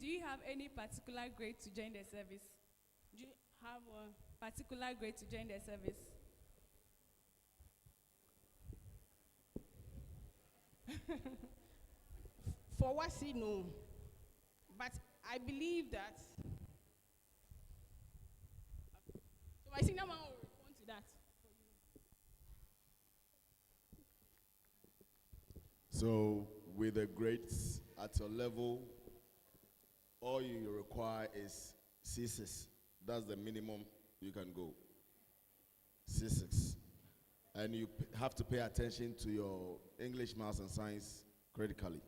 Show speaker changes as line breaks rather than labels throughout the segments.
do you have any particular grade to join the service? Do you have a particular grade to join the service?
For what he know, but I believe that. So my senior man will respond to that.
So, with the grades at your level, all you require is C6. That's the minimum you can go. C6. And you have to pay attention to your English, Maths, and Science critically.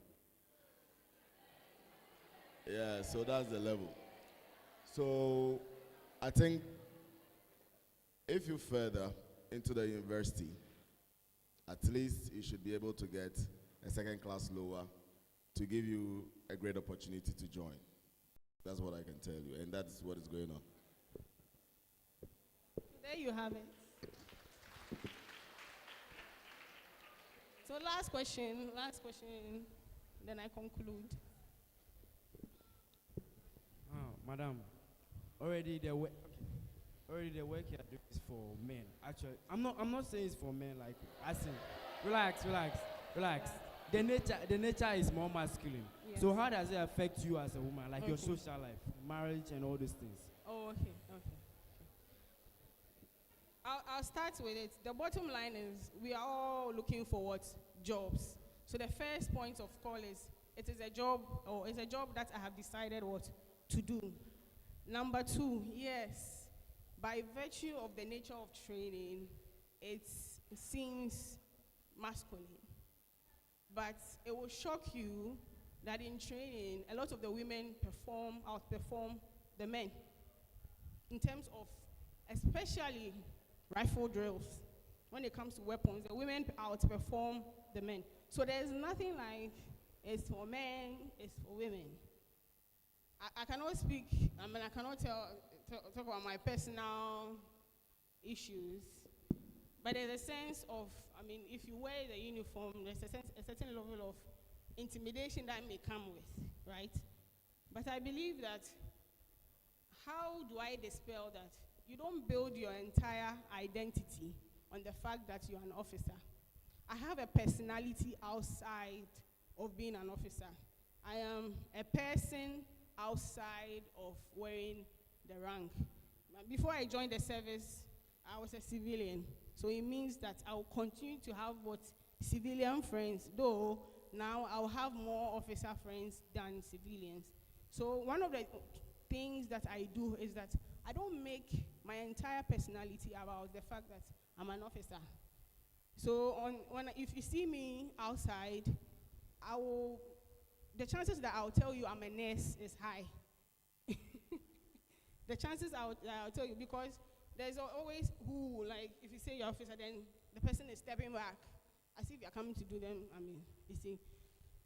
Yeah, so that's the level. So, I think if you further into the university, at least you should be able to get a second class lower to give you a great opportunity to join. That's what I can tell you, and that's what is going on.
There you have it. So last question, then I conclude.
Madam, already the work you are doing is for men. Actually, I'm not saying it's for men. Like I say, relax. The nature is more masculine. Yes. So how does it affect you as a woman, like your social life, marriage, and all those things?
Oh, okay. I'll start with it. The bottom line is we are all looking for what? Jobs. So the first point of call is it is a job, or it's a job that I have decided what to do. Number two, yes, by virtue of the nature of training, it seems masculine. But it will shock you that in training, a lot of the women outperform the men in terms of, especially rifle drills. When it comes to weapons, the women outperform the men. So there's nothing like it's for men, it's for women. I cannot speak, I cannot talk about my personal issues, but there's a sense of, if you wear the uniform, there's a certain level of intimidation that may come with, right? But I believe that, how do I dispel that? You don't build your entire identity on the fact that you're an officer. I have a personality outside of being an officer. I am a person outside of wearing the rank. Before I joined the service, I was a civilian. So it means that I will continue to have what civilian friends, though now I'll have more officer friends than civilians. So one of the things that I do is that I don't make my entire personality about the fact that I'm an officer. So if you see me outside, the chances that I'll tell you I'm a nurse is high. The chances I'll tell you, because there's always who, like, if you say you're officer, then the person is stepping back as if you're coming to do them, you see.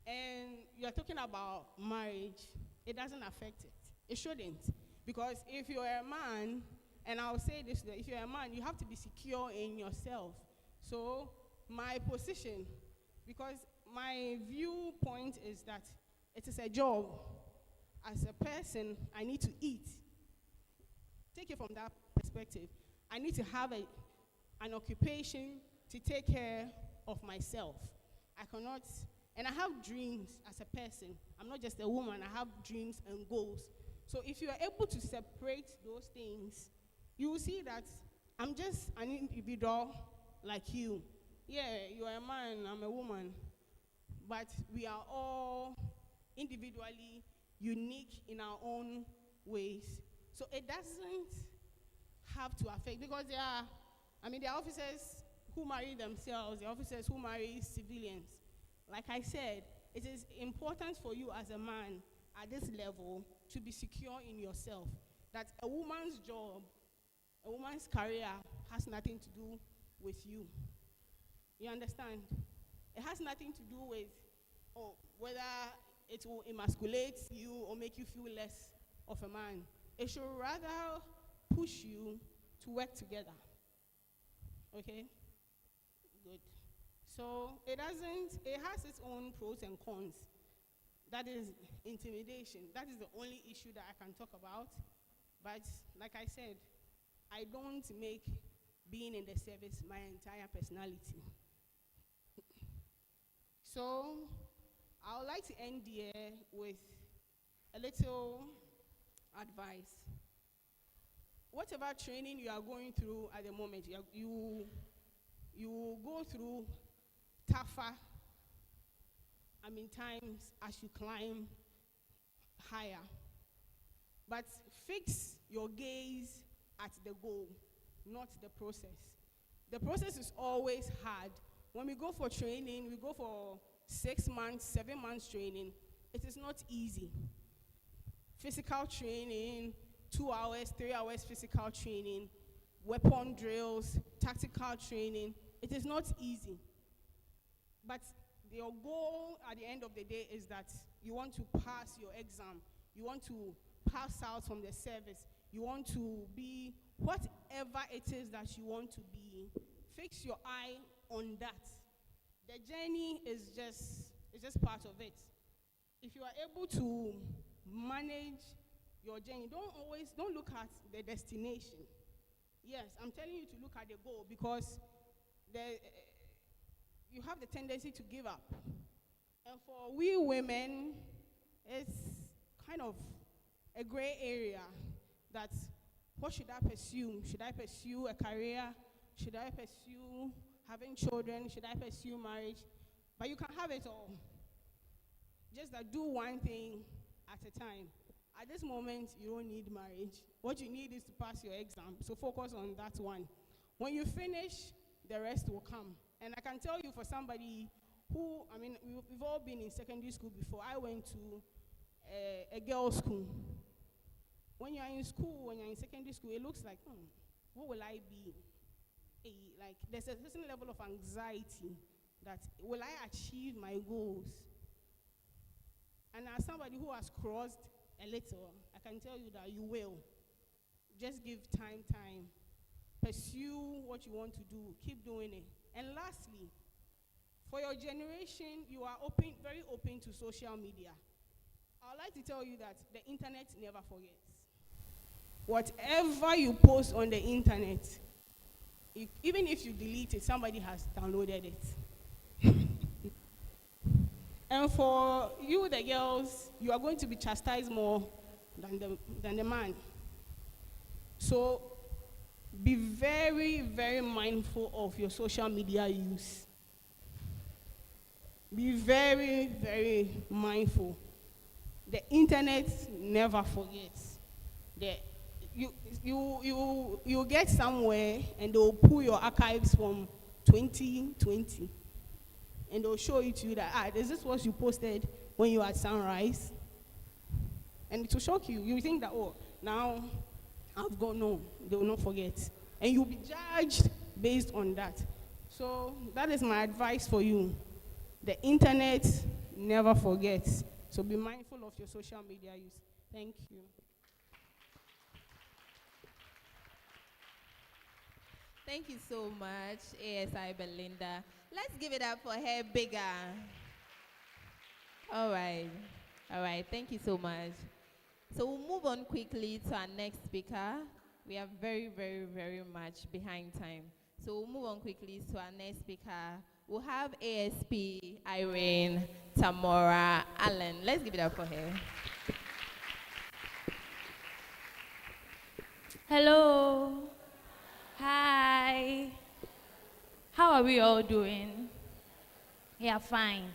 And you're talking about marriage, it doesn't affect it. It shouldn't. Because if you're a man, and I'll say this, if you're a man, you have to be secure in yourself. So my position, because my viewpoint is that it is a job. As a person, I need to eat. Take it from that perspective. I need to have an occupation to take care of myself. I cannot, and I have dreams as a person. I'm not just a woman, I have dreams and goals. So if you are able to separate those things, you will see that I'm just an individual like you. Yeah, you are a man, I'm a woman, but we are all individually unique in our own ways. So it doesn't have to affect, because there are officers who marry themselves, there are officers who marry civilians. Like I said, it is important for you as a man at this level to be secure in yourself, that a woman's job, a woman's career has nothing to do with you. You understand? It has nothing to do with whether it will emasculate you or make you feel less of a man. It should rather push you to work together. Okay? Good. So it has its own pros and cons. That is intimidation. That is the only issue that I can talk about. But like I said, I don't make being in the service my entire personality. So I would like to end here with a little advice. Whatever training you are going through at the moment, you go through tougher, times as you climb higher. But fix your gaze at the goal, not the process. The process is always hard. When we go for training, we go for 6 months, 7 months training. It is not easy. Physical training, 2 hours, 3 hours physical training, weapon drills, tactical training. It is not easy. But your goal at the end of the day is that you want to pass your exam. You want to pass out from the service. You want to be whatever it is that you want to be. Fix your eye on that. The journey is just part of it. If you are able to manage your journey, don't look at the destination. Yes, I'm telling you to look at the goal, because you have the tendency to give up. And for we women, it's kind of a gray area that what should I pursue? Should I pursue a career? Should I pursue having children? Should I pursue marriage? But you can have it all. Just that do one thing at a time. At this moment, you don't need marriage. What you need is to pass your exam. So focus on that one. When you finish, the rest will come. And I can tell you, for somebody who, we've all been in secondary school before. I went to a girls' school. When you're in school, when you're in secondary school, it looks like, what will I be? Like, there's a certain level of anxiety that, will I achieve my goals? And as somebody who has crossed a little, I can tell you that you will. Just give time. Pursue what you want to do. Keep doing it. And lastly, for your generation, you are very open to social media. I would like to tell you that the internet never forgets. Whatever you post on the internet, even if you delete it, somebody has downloaded it. And for you, the girls, you are going to be chastised more than the man. So be very, very mindful of your social media use. Be very, very mindful. The internet never forgets. You get somewhere and they'll pull your archives from 2020 and they'll show it to you that, is this what you posted when you were at Sunrise? And it will shock you. You think that, now I've gone. No, they will not forget. And you'll be judged based on that. So that is my advice for you. The internet never forgets. So be mindful of your social media use. Thank you.
Thank you so much, ASI Belinda. Let's give it up for her bigger. All right. Thank you so much. So we'll move on quickly to our next speaker. We are very, very, very much behind time. So we'll move on quickly to our next speaker. We'll have ASP Irene Tamora Allen. Let's give it up for her.
Hello. Hi. How are we all doing? Yeah, fine.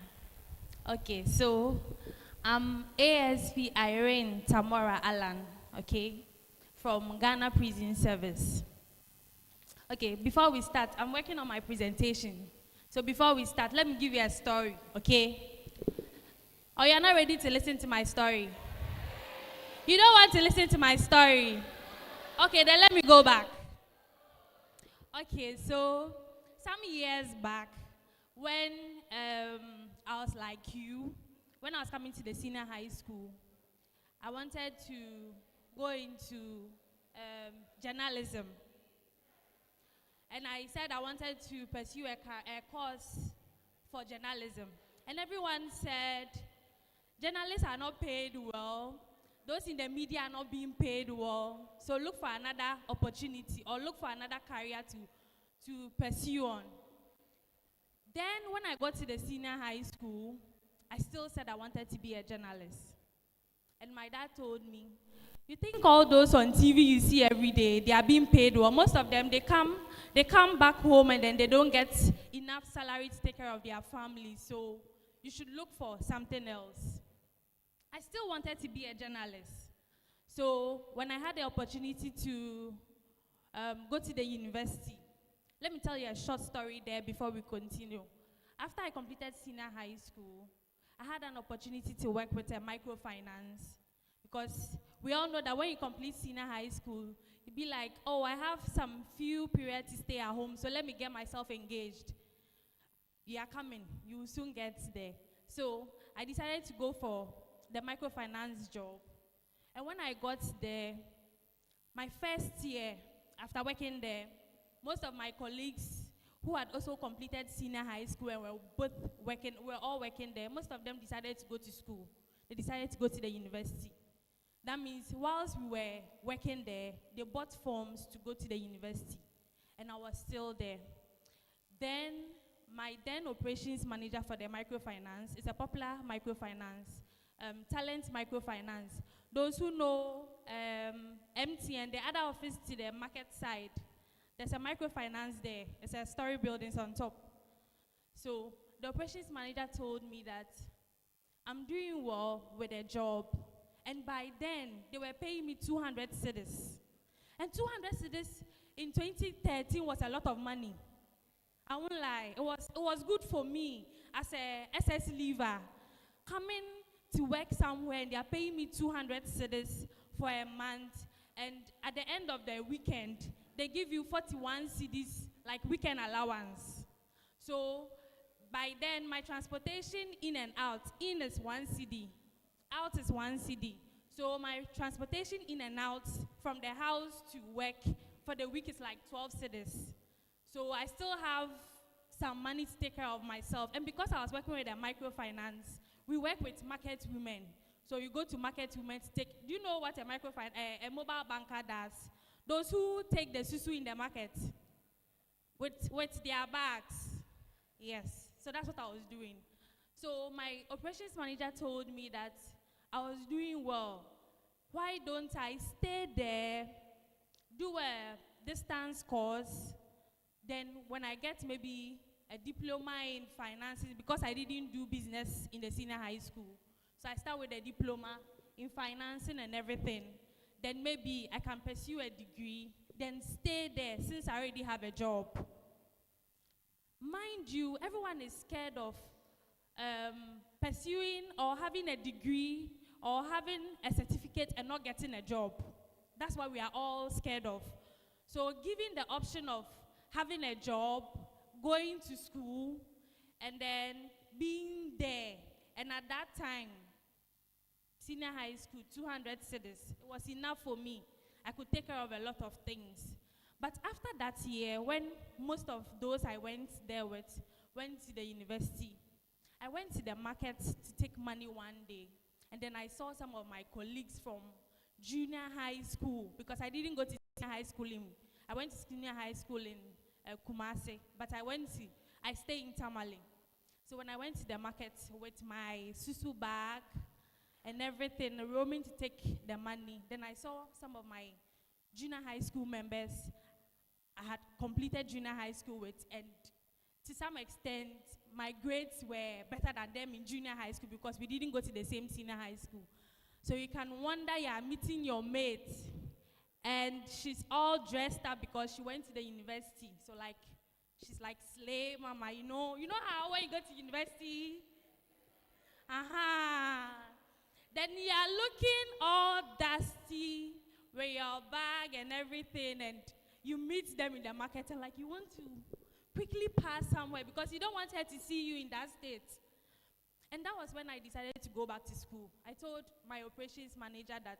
Okay, so I'm ASP Irene Tamora Allen, okay, from Ghana Prison Service. Okay, before we start, I'm working on my presentation. So before we start, let me give you a story, okay? Oh, you're not ready to listen to my story? You don't want to listen to my story? Okay, then let me go back. Okay, so some years back, when I was like you, when I was coming to the senior high school, I wanted to go into journalism. And I said I wanted to pursue a course for journalism. And everyone said
journalists are not paid well. Those in the media are not being paid well. So look for another opportunity or look for another career to pursue on. Then when I got to the senior high school, I still said I wanted to be a journalist. And my dad told me, you think all those on TV you see every day, they are being paid well? Most of them, they come back home and then they don't get enough salary to take care of their family. So you should look for something else. I still wanted to be a journalist. So when I had the opportunity to go to the university, let me tell you a short story there before we continue. After I completed senior high school, I had an opportunity to work with a microfinance because we all know that when you complete senior high school, you'd be like, oh, I have some few periods to stay at home, so let me get myself engaged. You are coming, you will soon get there. So I decided to go for the microfinance job. And when I got there, my first year after working there, most of my colleagues who had also completed senior high school and were all working there, most of them decided to go to school. They decided to go to the university. That means whilst we were working there, they bought forms to go to the university. And I was still there. Then my then operations manager for the microfinance, it's a popular microfinance, Talent Microfinance. Those who know MTN, the other office to the market side, there's a microfinance there. It's a story buildings on top. So the operations manager told me that I'm doing well with a job. And by then, they were paying me 200 cedis. And 200 cedis in 2013 was a lot of money. I won't lie. It was good for me as a SS leaver. Coming to work somewhere and they are paying me 200 cedis for a month. And at the end of the weekend, they give you 41 cedis like weekend allowance. So by then, my transportation in and out, in is 1 cedi, out is 1 cedi. So my transportation in and out from the house to work for the week is like 12 cedis. So I still have some money to take care of myself. And because I was working with a microfinance, we work with market women. So you go to market women to take, do you know what a mobile banker does? Those who take the susu in the market with their bags. Yes, so that's what I was doing. So my operations manager told me that I was doing well. Why don't I stay there, do a distance course, then when I get maybe a diploma in finances, because I didn't do business in the senior high school. So I start with a diploma in financing and everything. Then maybe I can pursue a degree, then stay there since I already have a job. Mind you, everyone is scared of pursuing or having a degree or having a certificate and not getting a job. That's what we are all scared of. So given the option of having a job, going to school, and then being there, and at that time, senior high school, 200 cedis, it was enough for me. I could take care of a lot of things. But after that year, when most of those I went there with went to the university, I went to the market to take money one day. And then I saw some of my colleagues from junior high school, because I didn't go to senior high school I went to senior high school in Kumasi, but I stay in Tamale. So when I went to the market with my susu bag and everything, roaming to take the money, then I saw some of my junior high school members I had completed junior high school with, and to some extent, my grades were better than them in junior high school because we didn't go to the same senior high school. So you can wonder, you are meeting your mate, and she's all dressed up because she went to the university. So like, she's like, slay mama, you know how when you go to university, then you are looking all dusty with your bag and everything, and you meet them in the market and like, you want to quickly pass somewhere because you don't want her to see you in that state. And that was when I decided to go back to school. I told my operations manager that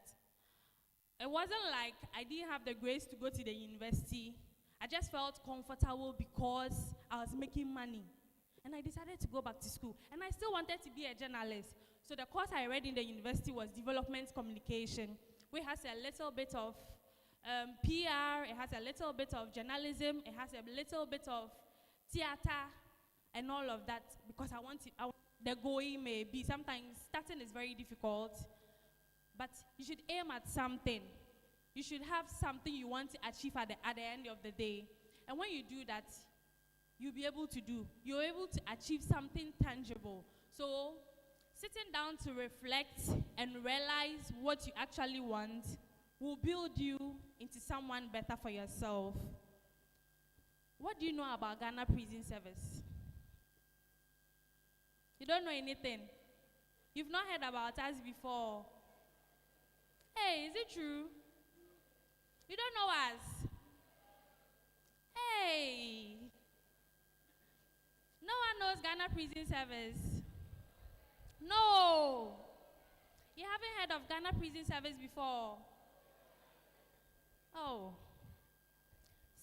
it wasn't like I didn't have the grace to go to the university. I just felt comfortable because I was making money. And I decided to go back to school. And I still wanted to be a journalist. So the course I read in the university was development communication, which has a little bit of PR, it has a little bit of journalism, it has a little bit of theater, and all of that, because I want the going may be, sometimes starting is very difficult, but you should aim at something. You should have something you want to achieve at the end of the day. And when you do that, you'll be able to you're able to achieve something tangible. So sitting down to reflect and realize what you actually want will build you into someone better for yourself. What do you know about Ghana Prison Service? You don't know anything. You've not heard about us before. Hey, is it true? You don't know us? Hey. No one knows Ghana Prison Service. No. You haven't heard of Ghana Prison Service before. Oh.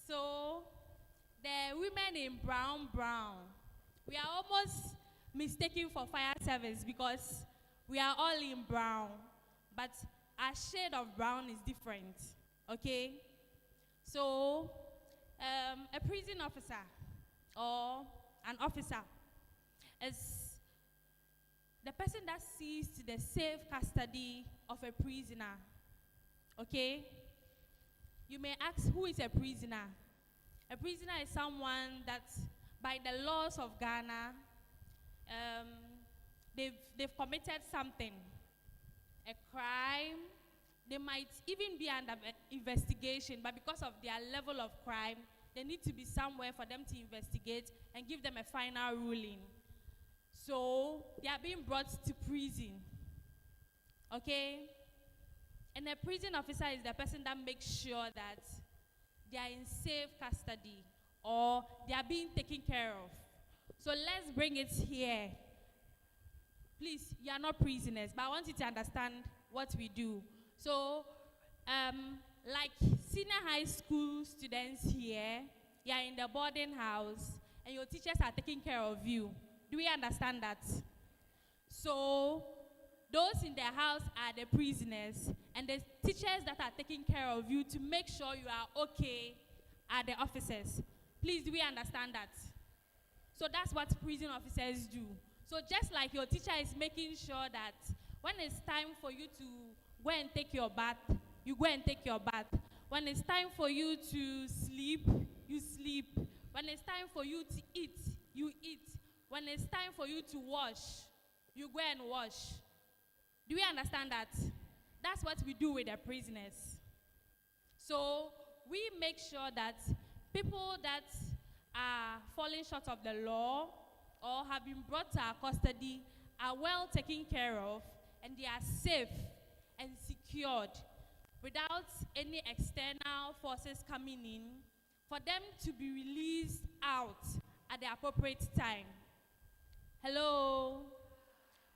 So, the women in brown, we are almost mistaken for fire service because we are all in brown, but our shade of brown is different, okay? So, a prison officer or an officer is the person that sees to the safe custody of a prisoner, okay? You may ask, who is a prisoner? A prisoner is someone that, by the laws of Ghana, they've committed something, a crime. They might even be under investigation, but because of their level of crime, they need to be somewhere for them to investigate and give them a final ruling. So they are being brought to prison, okay? And a prison officer is the person that makes sure that they are in safe custody or they are being taken care of. So let's bring it here. Please, you are not prisoners, but I want you to understand what we do. So, like senior high school students here, you are in the boarding house, and your teachers are taking care of you. Do we understand that? So, those in their house are the prisoners, and the teachers that are taking care of you to make sure you are okay are the officers. Please, do we understand that? So that's what prison officers do. So just like your teacher is making sure that when it's time for you to go and take your bath, you go and take your bath. When it's time for you to sleep, you sleep. When it's time for you to eat, you eat. When it's time for you to wash, you go and wash. Do we understand that? That's what we do with the prisoners. So we make sure that people that are falling short of the law or have been brought to our custody are well taken care of, and they are safe and secured without any external forces coming in, for them to be released out at the appropriate time. Hello?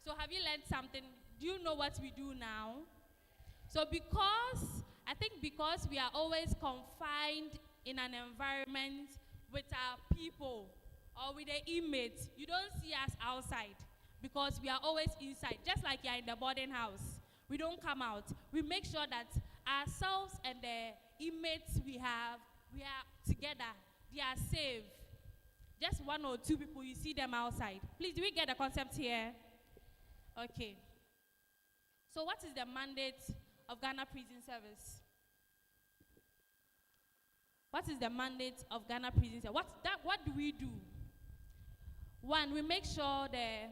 So have you learned something? Do you know what we do now? So I think because we are always confined in an environment with our people or with the inmates, you don't see us outside because we are always inside, just like you are in the boarding house. We don't come out. We make sure that ourselves and the inmates we are together. They are safe. Just one or two people, you see them outside. Please, do we get the concept here? Okay. So what is the mandate of Ghana Prison Service? What is the mandate of Ghana Prison Service? What do we do? One, we make sure the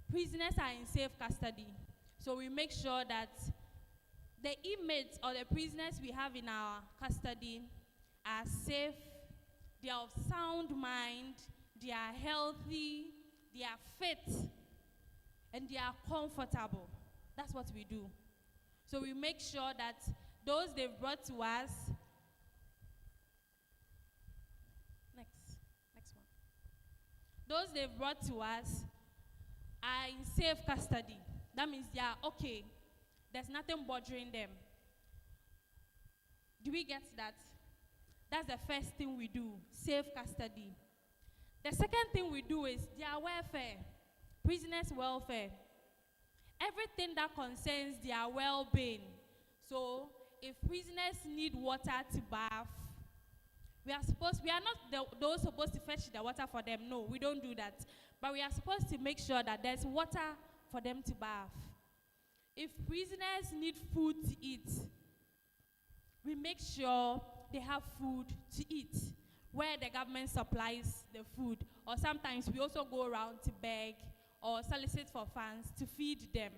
prisoners are in safe custody. So we make sure that the inmates or the prisoners we have in our custody are safe, they are of sound mind, they are healthy, they are fit, and they are comfortable. That's what we do. So we make sure that those they've brought to us, next one. Those they've brought to us are in safe custody. That means they are okay. There's nothing bothering them. Do we get that? That's the first thing we do, safe custody. The second thing we do is their welfare, prisoners' welfare. everything that concerns their well-being. So if prisoners need water to bath, we are not those supposed to fetch the water for them. No, we don't do that. But we are supposed to make sure that there's water for them to bath. If prisoners need food to eat, we make sure they have food to eat, where the government supplies the food. Or sometimes we also go around to beg or solicit for funds to feed them.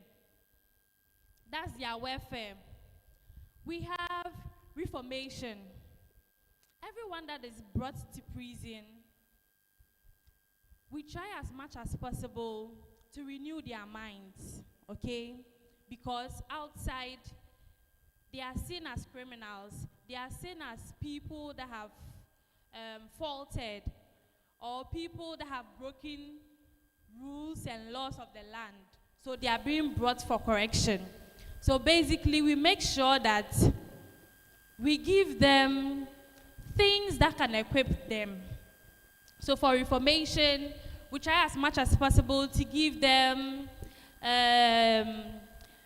That's their welfare. We have reformation. Everyone that is brought to prison, we try as much as possible to renew their minds, okay? Because outside, they are seen as criminals. They are seen as people that have faulted, or people that have broken rules and laws of the land. So they are being brought for correction. So basically, we make sure that we give them things that can equip them. So for reformation, we try as much as possible to give them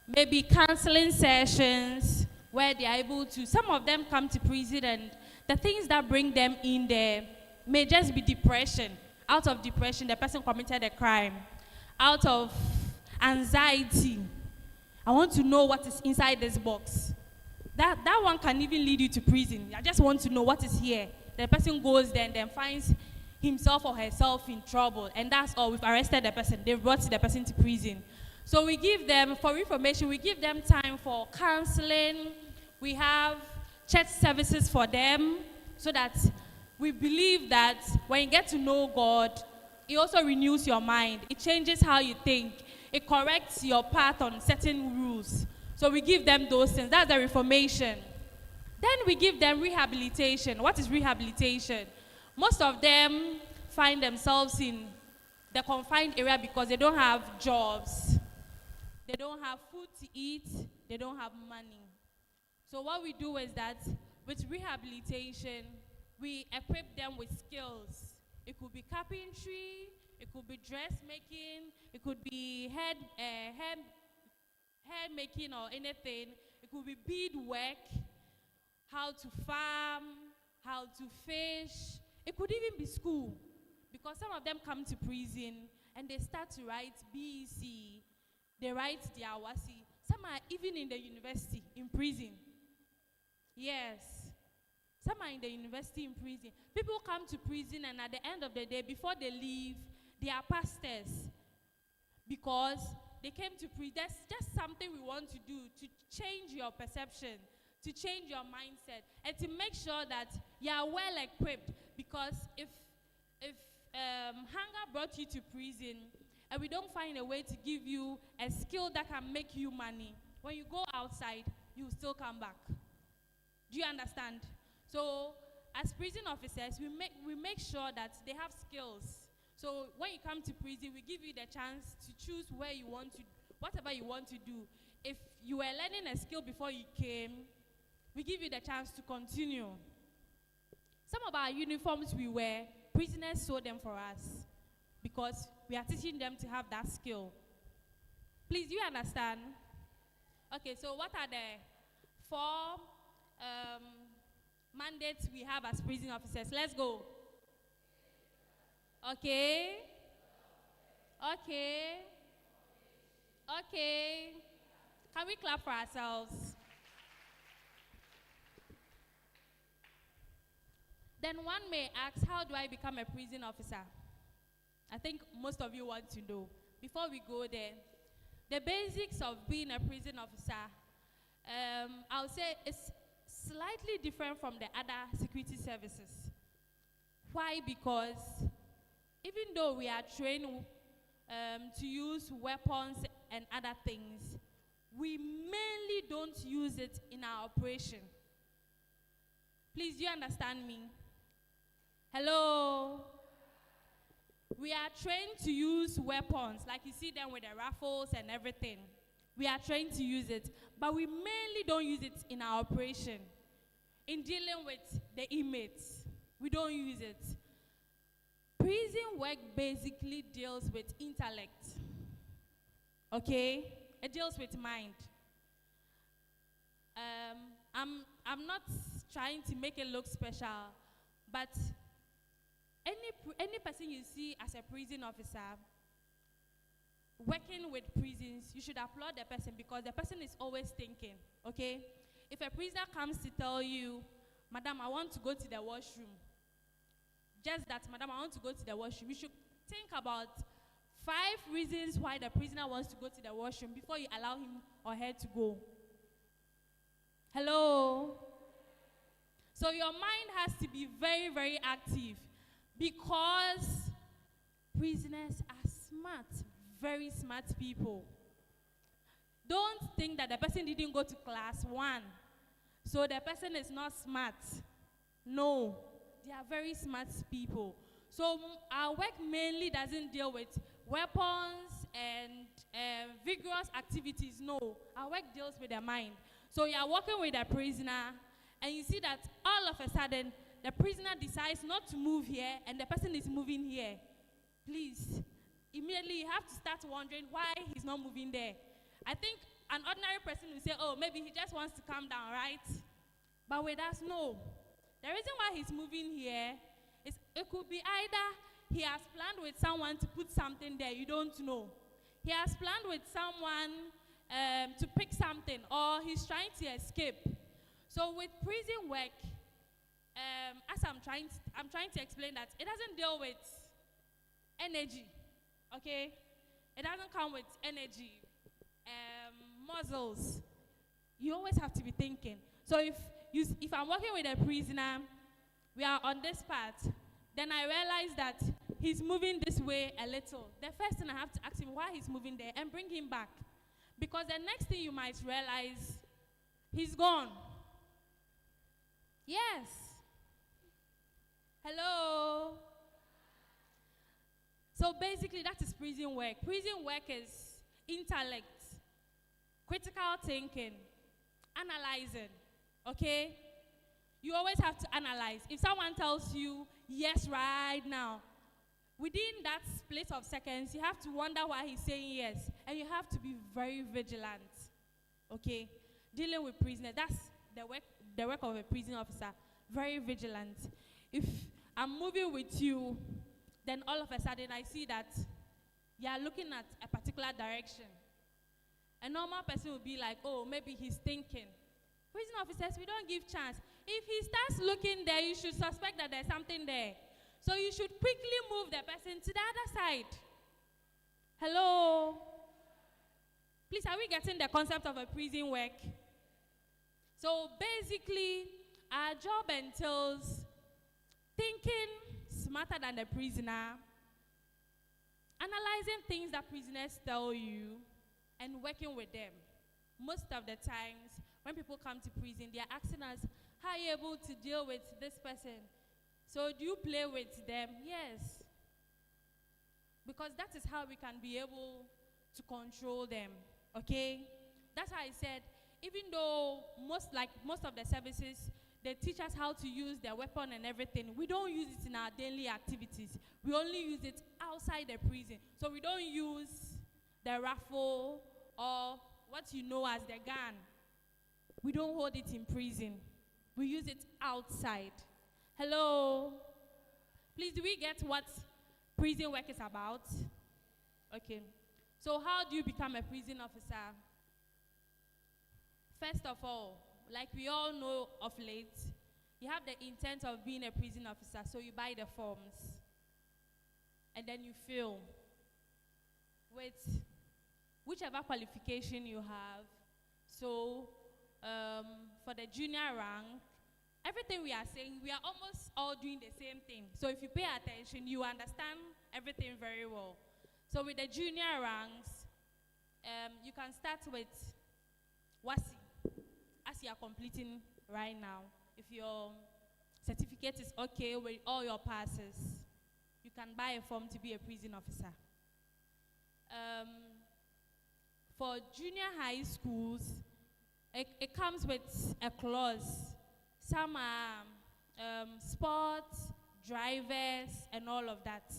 maybe counseling sessions where they are able to, some of them come to prison and the things that bring them in there may just be depression. Out of depression, the person committed a crime. Out of anxiety, I want to know what is inside this box. That one can even lead you to prison. I just want to know what is here. The person goes there and then finds himself or herself in trouble. And that's all. We've arrested the person. They've brought the person to prison. So we give them, for information, we give them time for counseling. We have church services for them so that we believe that when you get to know God, it also renews your mind. It changes how you think. It corrects your path on certain rules. So we give them those things. That's the reformation. Then we give them rehabilitation. What is rehabilitation? Most of them find themselves in the confined area because they don't have jobs. They don't have food to eat. They don't have money. So what we do is that with rehabilitation, we equip them with skills. It could be carpentry. It could be dressmaking. It could be hair making or anything. It could be beadwork, how to farm, how to fish. It could even be school, because some of them come to prison and they start to write BEC. They write the Awasi. Some are even in the university, in prison. Yes. Some are in the university, in prison. People come to prison and at the end of the day, before they leave, they are pastors. Because they came to prison. That's just something we want to do to change your perception, to change your mindset, and to make sure that you are well equipped. Because if hunger brought you to prison and we don't find a way to give you a skill that can make you money, when you go outside, you will still come back. Do you understand? So as prison officers, we make sure that they have skills. So when you come to prison, we give you the chance to choose where you want to, whatever you want to do. If you were learning a skill before you came, we give you the chance to continue. Some of our uniforms we wear, prisoners sew them for us because we are teaching them to have that skill. Please, do you understand? Okay, so what are the 4 mandates we have as prison officers? Let's go. Okay. Okay. Okay. Can we clap for ourselves? Then one may ask, how do I become a prison officer? I think most of you want to know. Before we go there, the basics of being a prison officer, I would say it's slightly different from the other security services. Why? Because even though we are trained to use weapons and other things, we mainly don't use it in our operation. Please, do you understand me? Hello? We are trained to use weapons, like you see them with the rifles and everything. We are trained to use it, but we mainly don't use it in our operation. In dealing with the inmates, we don't use it. Prison work basically deals with intellect. Okay? It deals with mind. I'm not trying to make it look special, but any person you see as a prison officer working with prisons, you should applaud the person because the person is always thinking, okay? If a prisoner comes to tell you, Madam, I want to go to the washroom, just that, Madam, I want to go to the washroom, you should think about 5 reasons why the prisoner wants to go to the washroom before you allow him or her to go. Hello? So your mind has to be very, very active because prisoners are smart, very smart people. Don't think that the person didn't go to class 1, so the person is not smart. No, they are very smart people. So our work mainly doesn't deal with weapons and vigorous activities. No, our work deals with the mind. So you are working with a prisoner, and you see that all of a sudden, the prisoner decides not to move here, and the person is moving here. Please, immediately you have to start wondering why he's not moving there. I think an ordinary person will say, oh, maybe he just wants to calm down, right? But with us, no. The reason why he's moving here is it could be either he has planned with someone to put something there, you don't know. He has planned with someone to pick something, or he's trying to escape. So with prison work, as I'm trying to explain that it doesn't deal with energy, okay? It doesn't come with energy, muscles. You always have to be thinking. So if I'm working with a prisoner, we are on this part, then I realize that he's moving this way a little. The first thing I have to ask him why he's moving there and bring him back. Because the next thing you might realize, he's gone. Yes. Hello. So basically that is prison work. Prison work is intellect, critical thinking, analyzing, okay? You always have to analyze. If someone tells you yes right now, within that split of seconds, you have to wonder why he's saying yes. And you have to be very vigilant, okay? Dealing with prisoners, that's the work of a prison officer, very vigilant. If I'm moving with you, then all of a sudden I see that you are looking at a particular direction. A normal person will be like, oh, maybe he's thinking. Prison officers, we don't give chance. If he starts looking there, you should suspect that there's something there. So you should quickly move the person to the other side. Hello? Please, are we getting the concept of a prison work? So basically, our job entails thinking smarter than the prisoner, analyzing things that prisoners tell you, and working with them. Most of the times, when people come to prison, they are asking us, how are you able to deal with this person? So do you play with them? Yes. Because that is how we can be able to control them, okay? That's why I said, even though most of the services, they teach us how to use their weapon and everything, we don't use it in our daily activities. We only use it outside the prison. So we don't use the rifle or what you know as the gun. We don't hold it in prison. We use it outside. Hello? Please, do we get what prison work is about? Okay. So how do you become a prison officer? First of all, like we all know of late, you have the intent of being a prison officer, so you buy the forms. And then you fill with whichever qualification you have. So for the junior rank, everything we are saying, we are almost all doing the same thing. So if you pay attention, you understand everything very well. So with the junior ranks, you can start with WASI, as you are completing right now. If your certificate is okay with all your passes, you can buy a form to be a prison officer. For junior high schools, it comes with a clause. Some are sports, drivers, and all of that.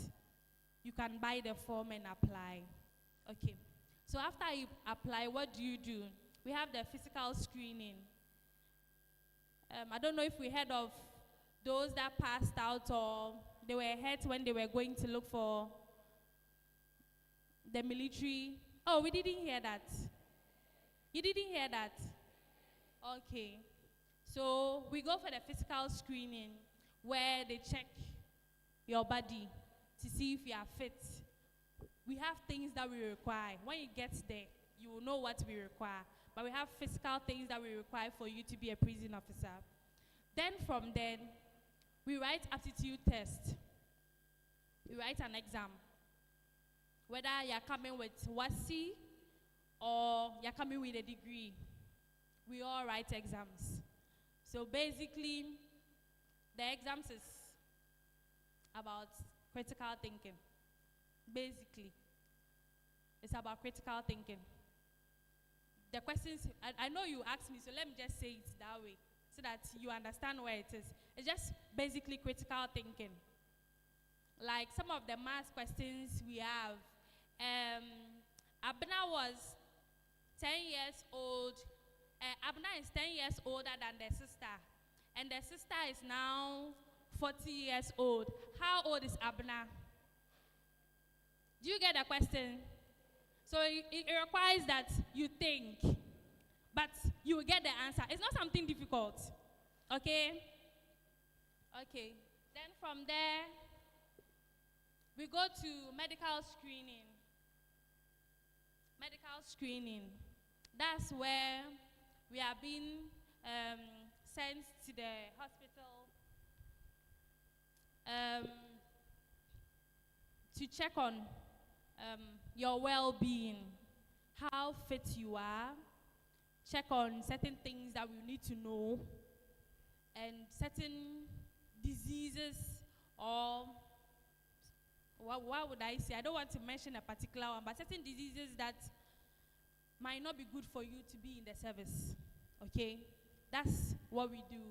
You can buy the form and apply. Okay. So after you apply, what do? We have the physical screening. I don't know if we heard of those that passed out or they were hurt when they were going to look for the military. Oh, we didn't hear that. You didn't hear that? Okay. So we go for the physical screening where they check your body to see if you are fit. We have things that we require. When you get there, you will know what we require. But we have physical things that we require for you to be a prison officer. Then from then, we write aptitude test. We write an exam. Whether you're coming with WASI or you're coming with a degree, we all write exams. So basically, the exams is about critical thinking. Basically, it's about critical thinking. The questions, I know you asked me, so let me just say it that way so that you understand where it is. It's just basically critical thinking. Like some of the math questions we have, Abna was 10 years old. Abna is 10 years older than the sister, and the sister is now 40 years old. How old is Abna? Do you get the question? So it requires that you think, but you will get the answer. It's not something difficult, okay? Okay, then from there, we go to medical screening. Medical screening, that's where we are being sent to the hospital to check on your well-being, how fit you are, check on certain things that we need to know, and certain diseases or what would I say? I don't want to mention a particular one, but certain diseases that might not be good for you to be in the service, okay? That's what we do.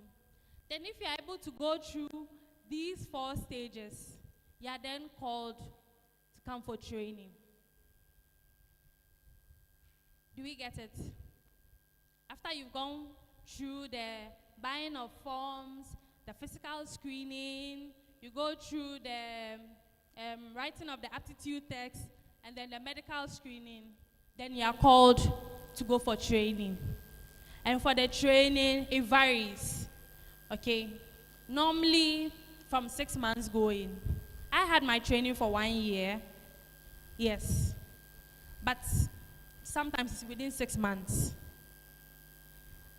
Then if you're able to go through these 4 stages, you are then called to come for training. Do we get it? After you've gone through the buying of forms, the physical screening, you go through the writing of the aptitude text, and then the medical screening, then you are called to go for training. And for the training, it varies, okay? Normally, from 6 months going. I had my training for 1 year, yes. But sometimes it's within 6 months.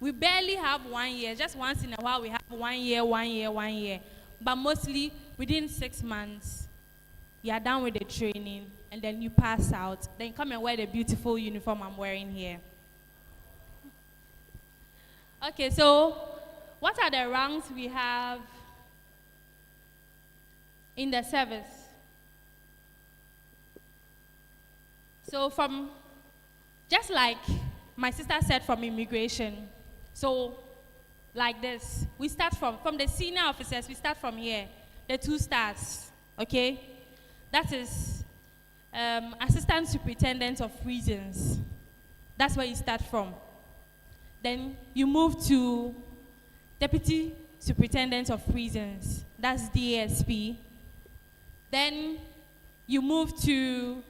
We barely have 1 year, just once in a while we have 1 year, 1 year, 1 year. But mostly within 6 months, you are done with the training, and then you pass out. Then come and wear the beautiful uniform I'm wearing here. Okay, so what are the ranks we have in the service? So from, just like my sister said, from immigration, so like this, we start from the senior officers, we start from here, the 2 stars, okay? That is Assistant Superintendent of Prisons. That's where you start from. Then you move to Deputy Superintendent of Prisons. That's DSP. Then you move to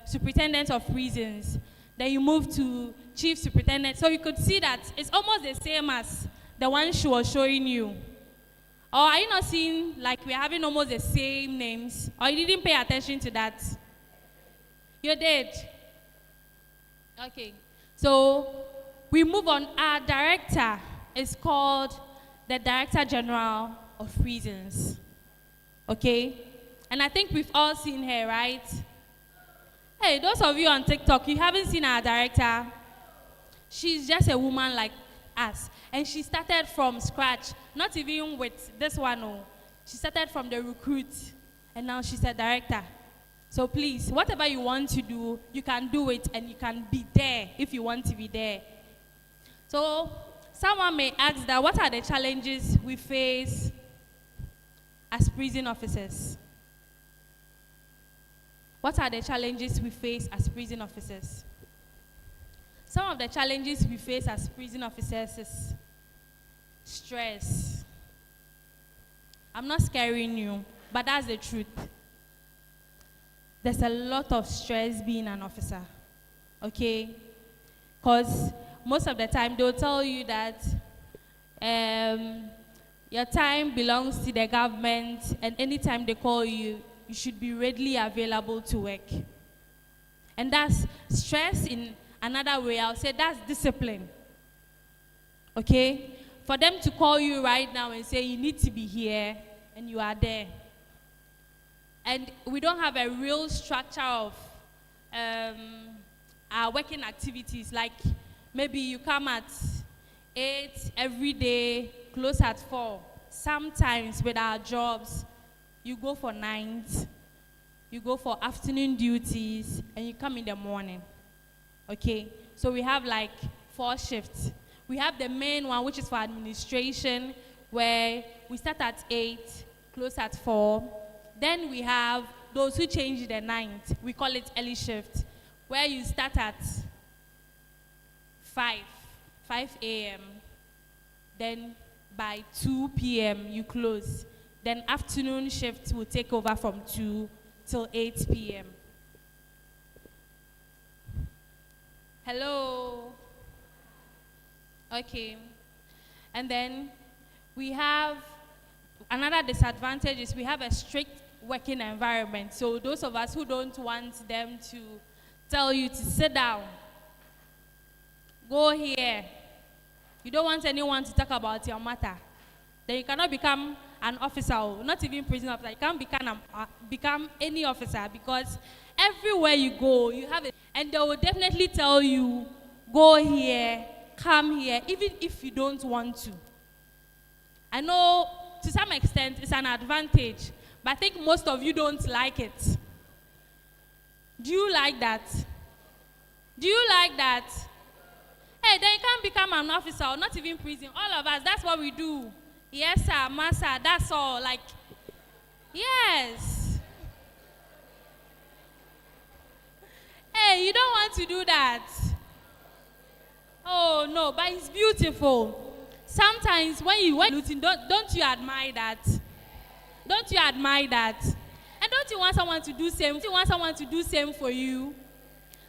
Superintendent of Prisons. Then you move to Chief Superintendent. So you could see that it's almost the same as the one she was showing you. Or are you not seeing like we're having almost the same names? Or you didn't pay attention to that? You did? Okay. So we move on. Our director is called the Director General of Prisons. Okay? And I think we've all seen her, right? Hey, those of you on TikTok, you haven't seen our director. She's just a woman like us. And she started from scratch, not even with this one. No. She started from the recruit, and now she's a director. So please, whatever you want to do, you can do it, and you can be there if you want to be there. So someone may ask that, what are the challenges we face as prison officers?
what are the challenges we face as prison officers? Some of the challenges we face as prison officers is stress. I'm not scaring you, but that's the truth. There's a lot of stress being an officer, okay? Because most of the time they'll tell you that your time belongs to the government, and anytime they call you, you should be readily available to work. And that's stress in another way. I'll say that's discipline, okay? For them to call you right now and say you need to be here, and you are there. And we don't have a real structure of our working activities. Like maybe you come at 8 every day, close at 4. Sometimes with our jobs, you go for nights, you go for afternoon duties, and you come in the morning. Okay? So we have like 4 shifts. We have the main one, which is for administration, where we start at 8, close at 4. Then we have those who change the night. We call it early shift, where you start at 5 a.m. Then by 2 p.m. you close. Then afternoon shift will take over from 2 till 8 p.m. Hello? Okay. And then we have another disadvantage is we have a strict working environment. So those of us who don't want them to tell you to sit down, go here, you don't want anyone to talk about your matter, then you cannot become an officer, or not even prison officer. You can't become any officer, because everywhere you go, you have it, and they will definitely tell you, go here, come here, even if you don't want to. I know to some extent it's an advantage, but I think most of you don't like it. Do you like that? Do you like that? Hey, then you can't become an officer, or not even prison. All of us, that's what we do. Yes, sir, master, that's all. Like, yes. Hey, you don't want to do that. Oh, no, but it's beautiful. Sometimes when you looting, don't you admire that? Don't you admire that? And don't you want someone to do same? Do you want someone to do same for you?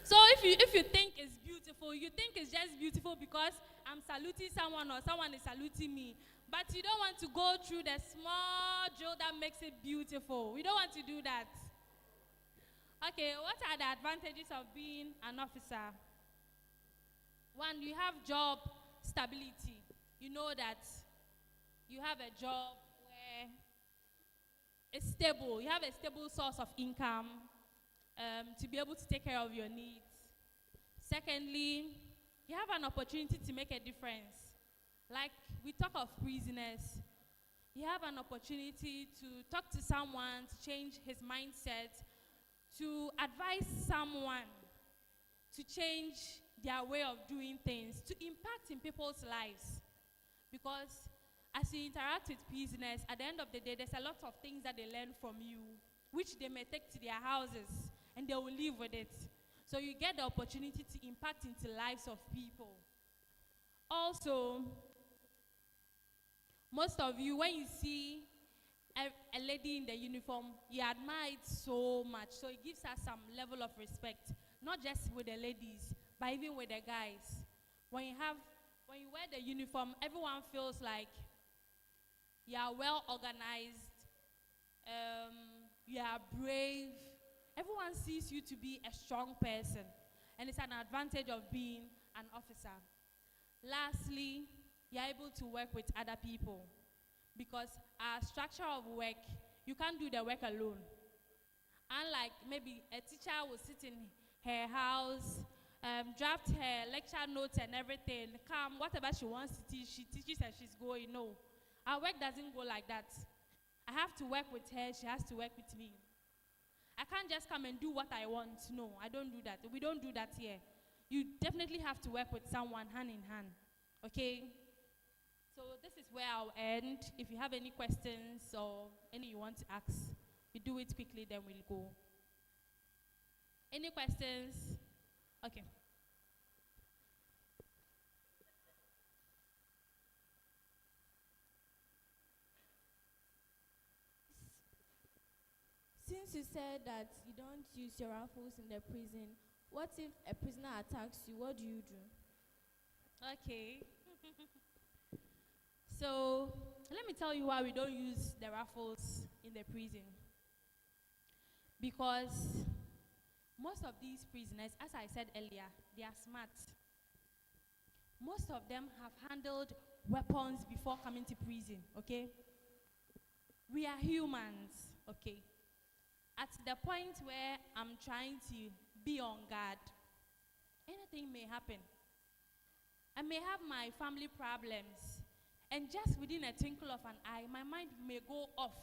So if you think it's beautiful, you think it's just beautiful because I'm saluting someone or someone is saluting me. But you don't want to go through the small drill that makes it beautiful. We don't want to do that. Okay, what are the advantages of being an officer? One, you have job stability. You know that you have a job where it's stable. You have a stable source of income to be able to take care of your needs. Secondly, you have an opportunity to make a difference. Like we talk of prisoners, you have an opportunity to talk to someone, to change his mindset, to advise someone to change their way of doing things, to impact in people's lives. Because as you interact with prisoners, at the end of the day, there's a lot of things that they learn from you, which they may take to their houses, and they will live with it. So you get the opportunity to impact into lives of people. Also, most of you, when you see a lady in the uniform, you admire it so much. So it gives us some level of respect, not just with the ladies, but even with the guys. When you wear the uniform, everyone feels like you are well organized, you are brave. Everyone sees you to be a strong person, and it's an advantage of being an officer. Lastly, you're able to work with other people, because our structure of work, you can't do the work alone. Unlike maybe a teacher will sit in her house, draft her lecture notes and everything, come, whatever she wants to teach, she teaches and she's going. No, our work doesn't go like that. I have to work with her, she has to work with me. I can't just come and do what I want. No, I don't do that. We don't do that here. You definitely have to work with someone hand in hand, okay? So this is where I'll end. If you have any questions or any you want to ask, you do it quickly, then we'll go. Any questions? Okay.
Since you said that you don't use your rifles in the prison, what if a prisoner attacks you? What do you do?
Okay. So let me tell you why we don't use the rifles in the prison. Because most of these prisoners, as I said earlier, they are smart. Most of them have handled weapons before coming to prison, okay? We are humans, okay? At the point where I'm trying to be on guard, anything may happen. I may have my family problems, and just within a twinkle of an eye, my mind may go off.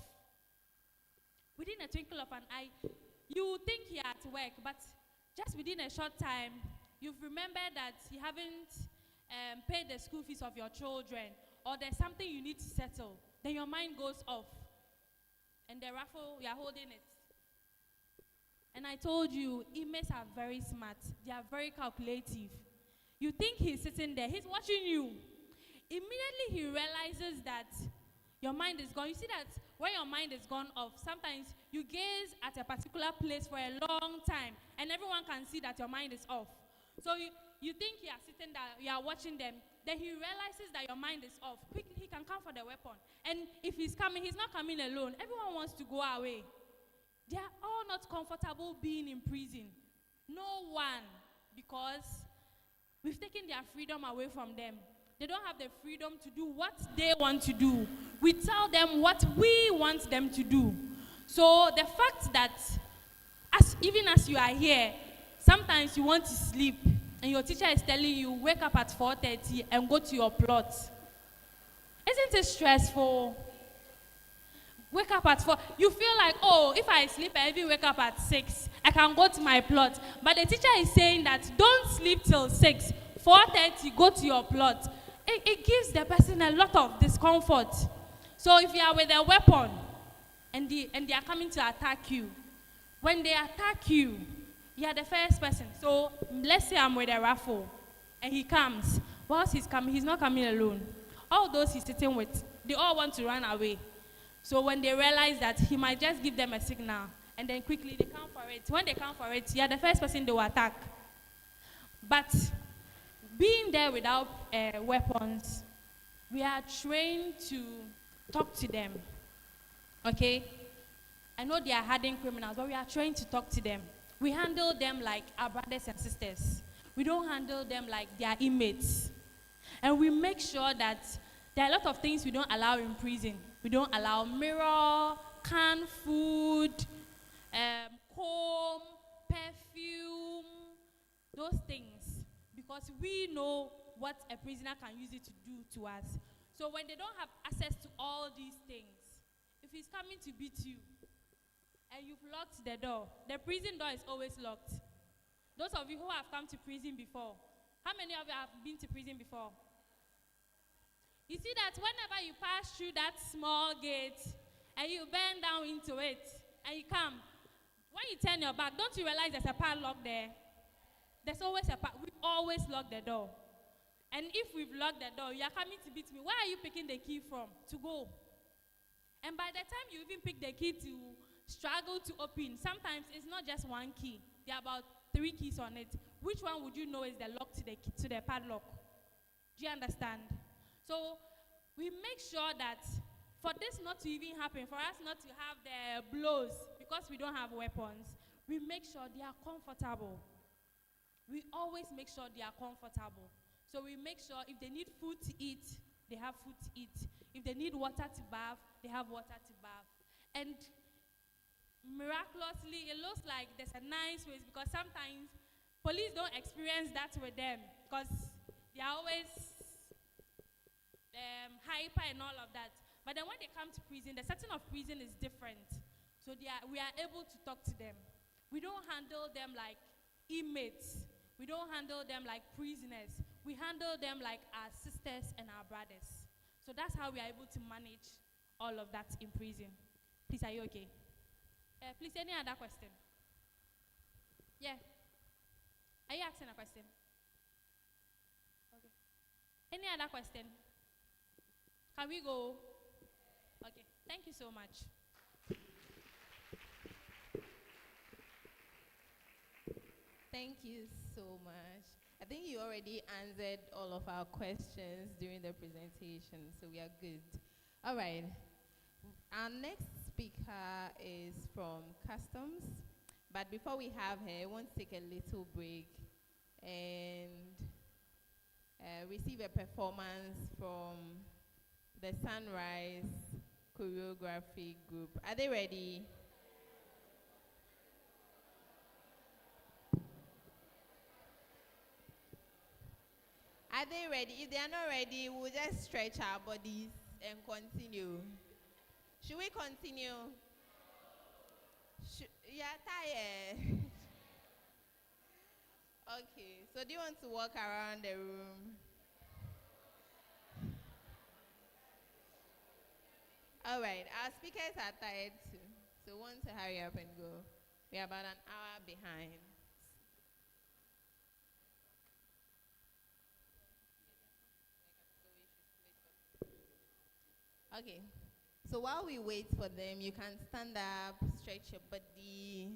Within a twinkle of an eye, you think you're at work, but just within a short time, you've remembered that you haven't paid the school fees of your children, or there's something you need to settle. Then your mind goes off, and the raffle, you're holding it. And I told you, inmates are very smart. They are very calculative. You think he's sitting there, he's watching you. Immediately he realizes that your mind is gone. You see that when your mind is gone off, sometimes you gaze at a particular place for a long time, and everyone can see that your mind is off. So you think you are sitting there, you are watching them, then he realizes that your mind is off. Quickly, he can come for the weapon. And if he's coming, he's not coming alone. Everyone wants to go away. They are all not comfortable being in prison. No one, because we've taken their freedom away from them. They don't have the freedom to do what they want to do. We tell them what we want them to do. So the fact that even as you are here, sometimes you want to sleep, and your teacher is telling you, wake up at 4:30 and go to your plot. Isn't it stressful? Wake up at 4. You feel like, oh, if I sleep and even wake up at 6, I can go to my plot. But the teacher is saying that don't sleep till 6. 4:30, go to your plot. It gives the person a lot of discomfort. So if you are with a weapon and they are coming to attack you, when they attack you, you are the first person. So let's say I'm with a raffle and he comes. Whilst he's coming, he's not coming alone. All those he's sitting with, they all want to run away. So when they realize that he might just give them a signal, and then quickly they come for it. When they come for it, you are the first person they will attack. But being there without weapons, we are trained to talk to them, okay? I know they are hardened criminals, but we are trained to talk to them. We handle them like our brothers and sisters. We don't handle them like their inmates. And we make sure that there are a lot of things we don't allow in prison. We don't allow mirror, canned food, comb, perfume, those things. Because we know what a prisoner can use it to do to us. So when they don't have access to all these things, if he's coming to beat you, and you've locked the door, the prison door is always locked. Those of you who have come to prison before, how many of you have been to prison before? You see that whenever you pass through that small gate and you bend down into it and you come, when you turn your back, don't you realize there's a padlock there? There's always a padlock. We always lock the door. And if we've locked the door, you are coming to beat me. Where are you picking the key from? To go. And by the time you even pick the key to struggle to open, sometimes it's not just one key. There are about 3 keys on it. Which one would you know is the lock to the padlock? Do you understand? So we make sure that for this not to even happen, for us not to have the blows, because we don't have weapons, we make sure they are comfortable. We always make sure they are comfortable. So we make sure if they need food to eat, they have food to eat. If they need water to bath, they have water to bath. And miraculously, it looks like there's a nice way, because sometimes police don't experience that with them, because they are always hyper and all of that. But then when they come to prison, the setting of prison is different. So we are able to talk to them. We don't handle them like inmates. We don't handle them like prisoners. We handle them like our sisters and our brothers. So that's how we are able to manage all of that in prison. Please, are you okay? Please, any other question?
Yeah. Are you asking a question? Okay. Any other question? Can we go? Okay. Thank you so much.
Thank you so much. I think you already answered all of our questions during the presentation, so we are good. All right. Our next speaker is from Customs. But before we have her, I want to take a little break and receive a performance from the SONRISE choreography group. Are they ready? Are they ready? If they are not ready, we'll just stretch our bodies and continue. Should we continue? You are tired. Okay, so do you want to walk around the room? All right, our speakers are tired too, so we want to hurry up and go. We're about an hour behind. Okay, so while we wait for them, you can stand up, stretch your body,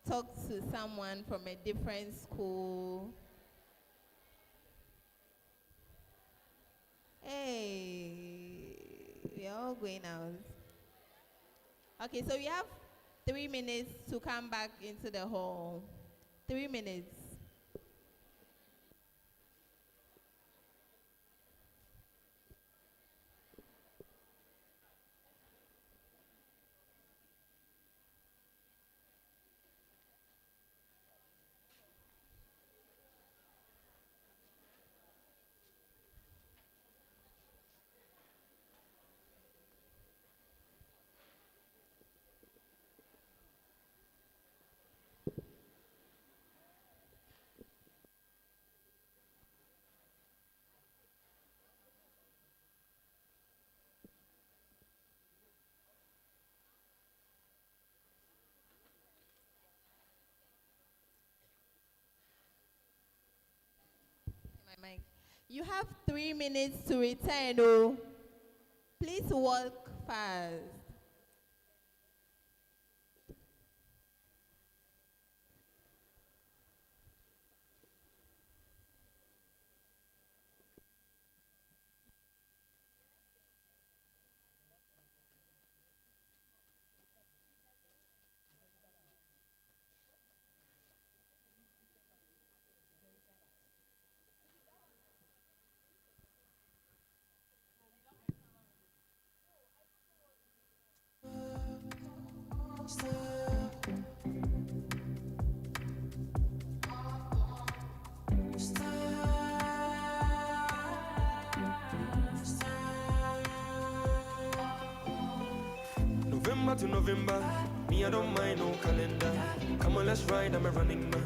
talk to someone from a different school. Hey, we are all going out. Okay, so we have 3 minutes to come back into the hall. 3 minutes. My mic. You have 3 minutes to return. Oh, please walk fast.
November to November, me I don't mind no calendar. Come on, let's ride, I'm a running man.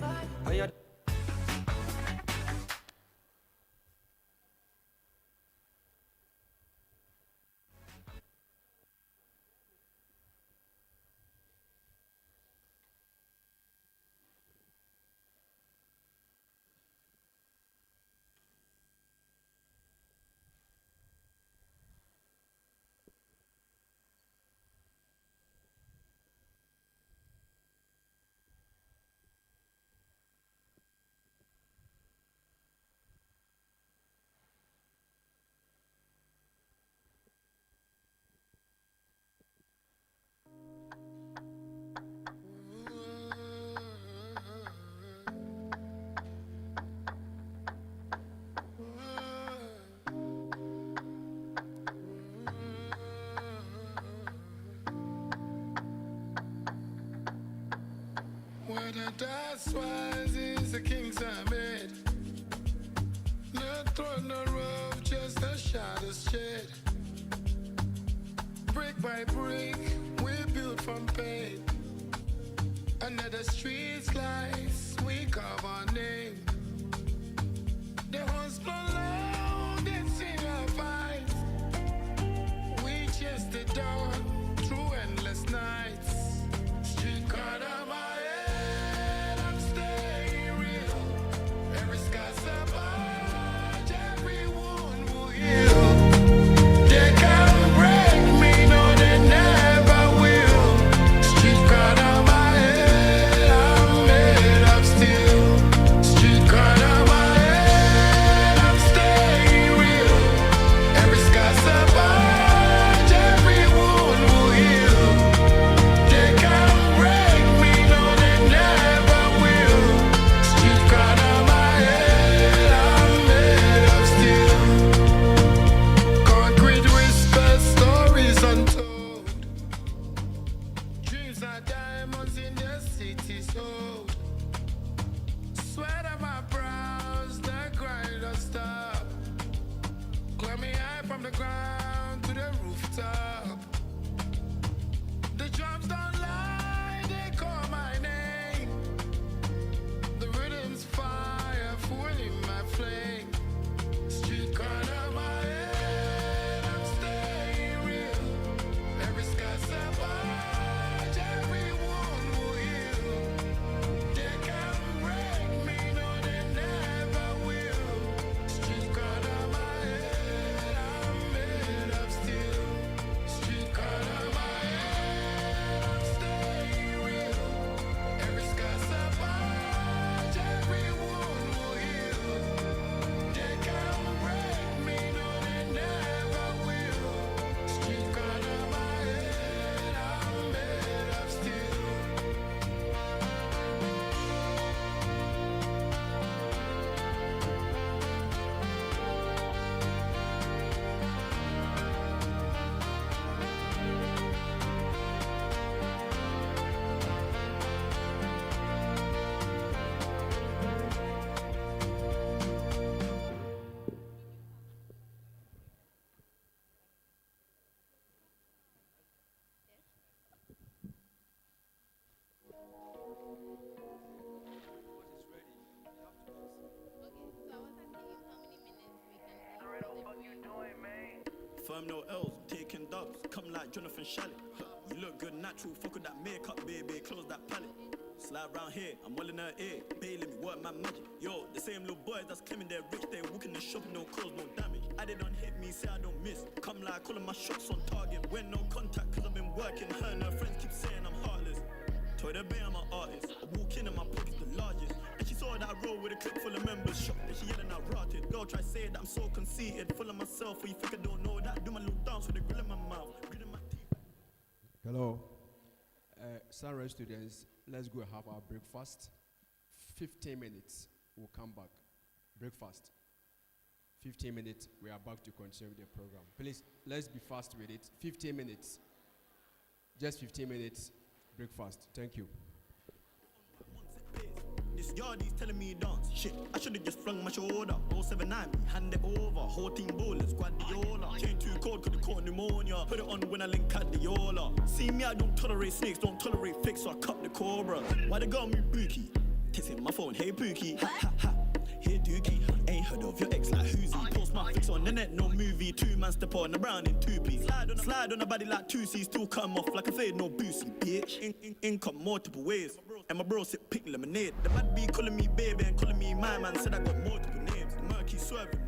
Where the dust rises, the kings are made. No throne, no roof, just a shadows shed. Brick by brick, we build from pain. Under the street lights, we carve our name. The horns blow loud, they sing our fight. We chase the dawn through endless nights. Street card of my head, I'm staying.
Firm no L's, taking dubs, come like Jonathan Shalley. You look good natural, fuck with that makeup, baby, close that palette. Slide round here, I'm well in her ear, baby, let me work my magic. Yo, the same little boys that's claiming they're rich, they walking the shop, no cause, no damage. I they don't hit me, say I don't miss. Come like calling my shots on target, when no contact, cause I've been working. Her and her friends keep saying I'm heartless. Toy the bay, I'm an artist. I walk in and my pocket's the largest. And she saw that I roll with a clip full of members. Shocked that she yelling out rotted. Girl try say that I'm so conceited, full of myself. Or you think I don't know that? Do my little dance with a grill in my mouth, gritting my teeth.
Hello. Sunrise students, let's go have our breakfast. 15 minutes, we'll come back. Breakfast. 15 minutes, we are back to continue the program. Please, let's be fast with it. 15 minutes. Just 15 minutes, breakfast. Thank you.
This yardie's telling me dance. Shit, I should've just flung my shoulder. 079, hand it over. Whole team bowlers, Guardiola. Chain too cold, could've caught pneumonia. Put it on when I link Cadiola. See me, I don't tolerate snakes, don't tolerate fakes, so I cut the cobra. Why they got me bookie? Texting my phone, hey Pookie. Ha ha ha. Here Dookie. Ain't heard of your ex like Hoosie. Post my fix on the net, no movie. 2 man step on the brown in 2-piece. Slide on the body like 2C. Still come off like a fade, no boosie, bitch. Income multiple ways. And my bro sit pink lemonade. The bad be calling me baby and calling me my man. Said I got multiple names. The murky swerving.